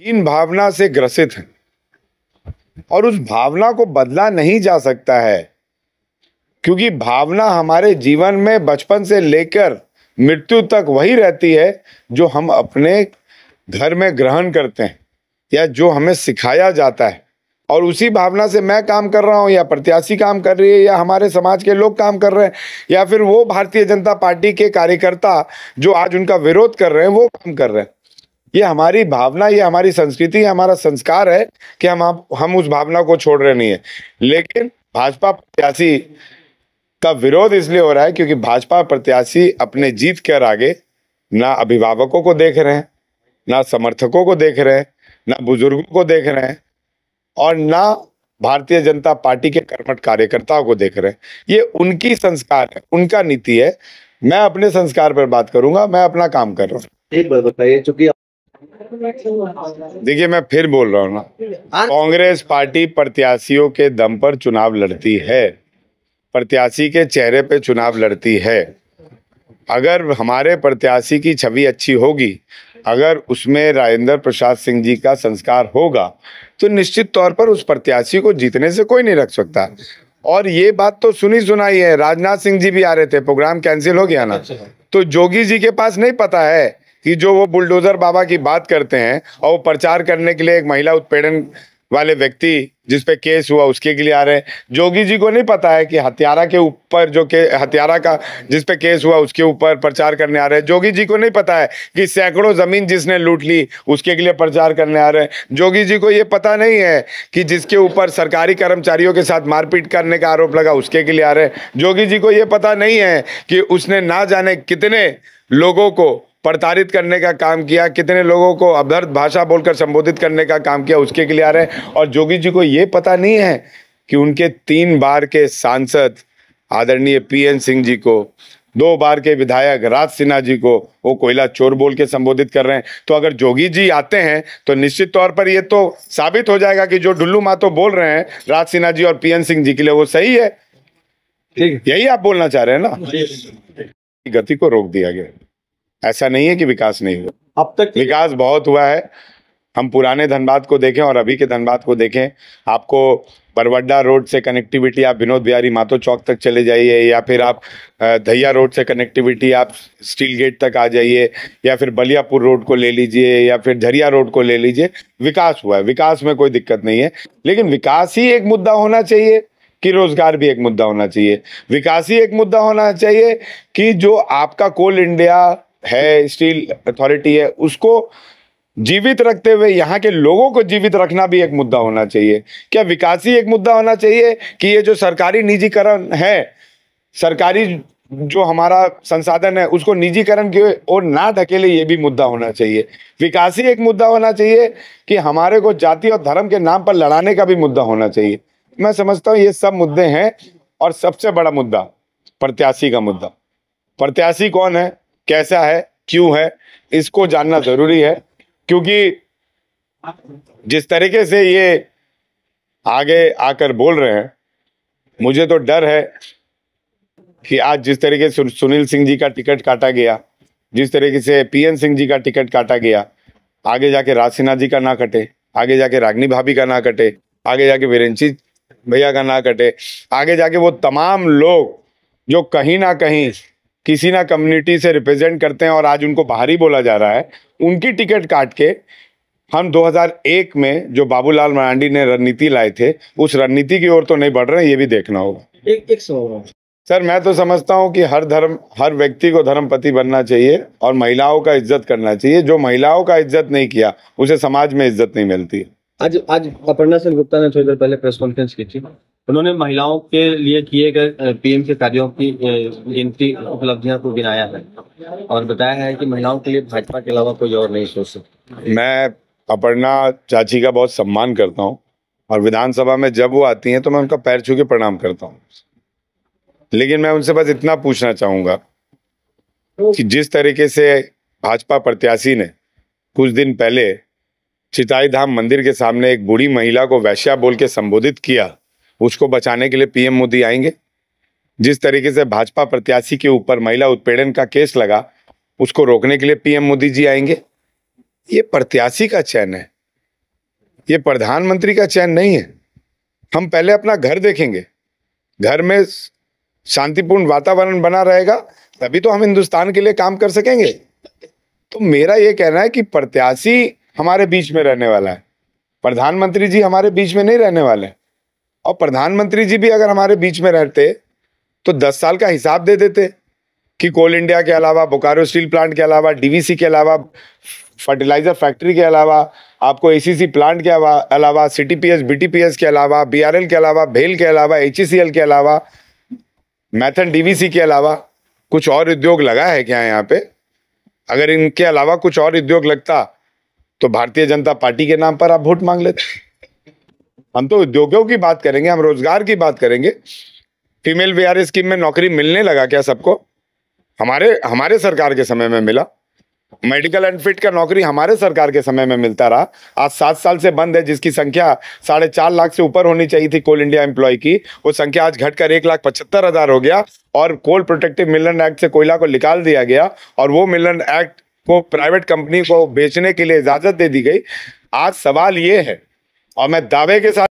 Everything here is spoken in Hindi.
हीन भावना से ग्रसित हैं और उस भावना को बदला नहीं जा सकता है, क्योंकि भावना हमारे जीवन में बचपन से लेकर मृत्यु तक वही रहती है जो हम अपने घर में ग्रहण करते हैं या जो हमें सिखाया जाता है। और उसी भावना से मैं काम कर रहा हूं या प्रत्याशी काम कर रही है या हमारे समाज के लोग काम कर रहे हैं या फिर वो भारतीय जनता पार्टी के कार्यकर्ता जो आज उनका विरोध कर रहे हैं वो काम कर रहे हैं। ये हमारी भावना, ये हमारी संस्कृति, हमारा संस्कार है कि हम उस भावना को छोड़ रहे नहीं है। लेकिन भाजपा प्रत्याशी का विरोध इसलिए हो रहा है क्योंकि भाजपा प्रत्याशी अपने जीत के आगे ना अभिभावकों को देख रहे हैं, ना समर्थकों को देख रहे हैं, ना बुजुर्गों को देख रहे हैं और ना भारतीय जनता पार्टी के कर्मठ कार्यकर्ताओं को देख रहे हैं। ये उनकी संस्कार है, उनका नीति है। मैं अपने संस्कार पर बात करूंगा, मैं अपना काम कर रहा हूँ। एक बात बताइए, चूंकि देखिए मैं फिर बोल रहा हूँ ना, कांग्रेस पार्टी प्रत्याशियों के दम पर चुनाव लड़ती है, प्रत्याशी के चेहरे पे चुनाव लड़ती है। अगर हमारे प्रत्याशी की छवि अच्छी होगी, अगर उसमें राजेंद्र प्रसाद सिंह जी का संस्कार होगा, तो निश्चित तौर पर उस प्रत्याशी को जीतने से कोई नहीं रख सकता। और ये बात तो सुनी सुनाई है, राजनाथ सिंह जी भी आ रहे थे, प्रोग्राम कैंसिल हो गया ना। तो जोगी जी के पास नहीं पता है कि जो वो बुलडोजर बाबा की बात करते हैं और वो प्रचार करने के लिए एक महिला उत्पीड़न वाले व्यक्ति जिस पे केस हुआ उसके लिए आ रहे हैं। जोगी जी को नहीं पता है कि हत्यारा के ऊपर हत्यारा का जिस पे केस हुआ उसके ऊपर प्रचार करने आ रहे हैं। जोगी जी को नहीं पता है कि सैकड़ों जमीन जिसने लूट ली उसके लिए प्रचार करने आ रहे हैं। जोगी जी को ये पता नहीं है कि जिसके ऊपर सरकारी कर्मचारियों के साथ मारपीट करने का आरोप लगा उसके लिए आ रहे हैं। जोगी जी को ये पता नहीं है कि उसने ना जाने कितने लोगों को प्रताड़ित करने का काम किया, कितने लोगों को अभद्र भाषा बोलकर संबोधित करने का काम किया, उसके लिए आ रहे हैं। और जोगी जी को ये पता नहीं है कि उनके 3 बार के सांसद आदरणीय पीएन सिंह जी को, 2 बार के विधायक राज सिन्हा जी को वो कोयला चोर बोल के संबोधित कर रहे हैं। तो अगर जोगी जी आते हैं तो निश्चित तौर पर ये तो साबित हो जाएगा कि जो डुल्लू मातो बोल रहे हैं राज सिन्हा जी और पीएन सिंह जी के लिए वो सही है। ठीक, यही आप बोलना चाह रहे हैं ना। गति को रोक दिया गया, ऐसा नहीं है कि विकास नहीं हुआ, अब तक विकास बहुत हुआ है। हम पुराने धनबाद को देखें और अभी के धनबाद को देखें, आपको बरवड्डा रोड से कनेक्टिविटी, आप विनोद बिहारी मातो चौक तक चले जाइए, या फिर आप दहिया रोड से कनेक्टिविटी आप स्टील गेट तक आ जाइए, या फिर बलियापुर रोड को ले लीजिए, या फिर झरिया रोड को ले लीजिए। विकास हुआ है, विकास में कोई दिक्कत नहीं है। लेकिन विकास ही एक मुद्दा होना चाहिए कि रोजगार भी एक मुद्दा होना चाहिए। विकास ही एक मुद्दा होना चाहिए कि जो आपका कोल इंडिया है, स्टील अथॉरिटी है, उसको जीवित रखते हुए यहाँ के लोगों को जीवित रखना भी एक मुद्दा होना चाहिए। क्या विकास ही एक मुद्दा होना चाहिए कि ये जो सरकारी निजीकरण है, सरकारी जो हमारा संसाधन है उसको निजीकरण की ओर ना ढकेले, ये भी मुद्दा होना चाहिए। विकास ही एक मुद्दा होना चाहिए कि हमारे को जाति और धर्म के नाम पर लड़ाने का भी मुद्दा होना चाहिए। मैं समझता हूँ ये सब मुद्दे हैं और सबसे बड़ा मुद्दा प्रत्याशी का मुद्दा। प्रत्याशी कौन है, कैसा है, क्यों है, इसको जानना जरूरी है। क्योंकि जिस तरीके से ये आगे आकर बोल रहे हैं, मुझे तो डर है कि आज जिस तरीके से सुनील सिंह जी का टिकट काटा गया, जिस तरीके से पीएन सिंह जी का टिकट काटा गया, आगे जाके राज सिन्हा जी का ना कटे, आगे जाके रागनी भाभी का ना कटे, आगे जाके वीरेंची भैया का ना कटे, आगे जाके वो तमाम लोग जो कहीं ना कहीं किसी ना कम्युनिटी से रिप्रेजेंट करते हैं और आज उनको बाहरी बोला जा रहा है, उनकी टिकट काट के हम 2001 में जो बाबूलाल मरांडी ने रणनीति लाए थे, उस रणनीति की ओर तो नहीं बढ़ रहे हैं। ये भी देखना होगा। एक सवाल सर, मैं तो समझता हूं कि हर व्यक्ति को धर्मपति बनना चाहिए और महिलाओं का इज्जत करना चाहिए। जो महिलाओं का इज्जत नहीं किया उसे समाज में इज्जत नहीं मिलती। आज अपर्णा सेन गुप्ता ने थोड़ी देर पहले प्रेस कॉन्फ्रेंस की थी। उन्होंने महिलाओं के लिए किए गए पीएम के कार्यों की गिनती, उपलब्धियों को गिनाया है और बताया है कि महिलाओं के लिए भाजपा के अलावा कोई और नहीं सोच सकता। मैं अपर्णा चाची का बहुत सम्मान करता हूं और विधानसभा में जब वो आती हैं तो मैं उनका पैर छू के प्रणाम करता हूं। लेकिन मैं उनसे बस इतना पूछना चाहूंगा कि जिस तरीके से भाजपा प्रत्याशी ने कुछ दिन पहले चिताई धाम मंदिर के सामने एक बूढ़ी महिला को वैश्या बोल के संबोधित किया, उसको बचाने के लिए पीएम मोदी आएंगे? जिस तरीके से भाजपा प्रत्याशी के ऊपर महिला उत्पीड़न का केस लगा, उसको रोकने के लिए पीएम मोदी जी आएंगे? ये प्रत्याशी का चयन है, ये प्रधानमंत्री का चयन नहीं है। हम पहले अपना घर देखेंगे, घर में शांतिपूर्ण वातावरण बना रहेगा तभी तो हम हिंदुस्तान के लिए काम कर सकेंगे। तो मेरा ये कहना है कि प्रत्याशी हमारे बीच में रहने वाला है, प्रधानमंत्री जी हमारे बीच में नहीं रहने वाले। और प्रधानमंत्री जी भी अगर हमारे बीच में रहते तो 10 साल का हिसाब दे देते कि कोल इंडिया के अलावा, बोकारो स्टील प्लांट के अलावा, डीवीसी के अलावा, फर्टिलाइजर फैक्ट्री के अलावा, आपको एसीसी प्लांट के अलावा, सीटीपीएस बीटीपीएस के अलावा, बीआरएल के अलावा, भेल के अलावा, एचईसीएल के अलावा, मैथन डीवीसी के अलावा कुछ और उद्योग लगा है क्या यहाँ पे? अगर इनके अलावा कुछ और उद्योग लगता तो भारतीय जनता पार्टी के नाम पर आप वोट मांग लेते। हम तो उद्योगों की बात करेंगे, हम रोजगार की बात करेंगे। फीमेल वीआरए स्कीम में नौकरी मिलने लगा क्या सबको? हमारे सरकार के समय में मिला। मेडिकल एंड फिट का नौकरी हमारे सरकार के समय में मिलता रहा। आज 7 साल से बंद है, जिसकी संख्या 4.5 लाख से ऊपर होनी चाहिए थी कोल इंडिया एम्प्लॉय की, वो संख्या आज घटकर 1,75,000 हो गया। और कोल प्रोटेक्टिव मिनरल एक्ट से कोयला को निकाल दिया गया और वो मिनरल एक्ट को प्राइवेट कंपनी को बेचने के लिए इजाजत दे दी गई। आज सवाल ये है, और मैं दावे के साथ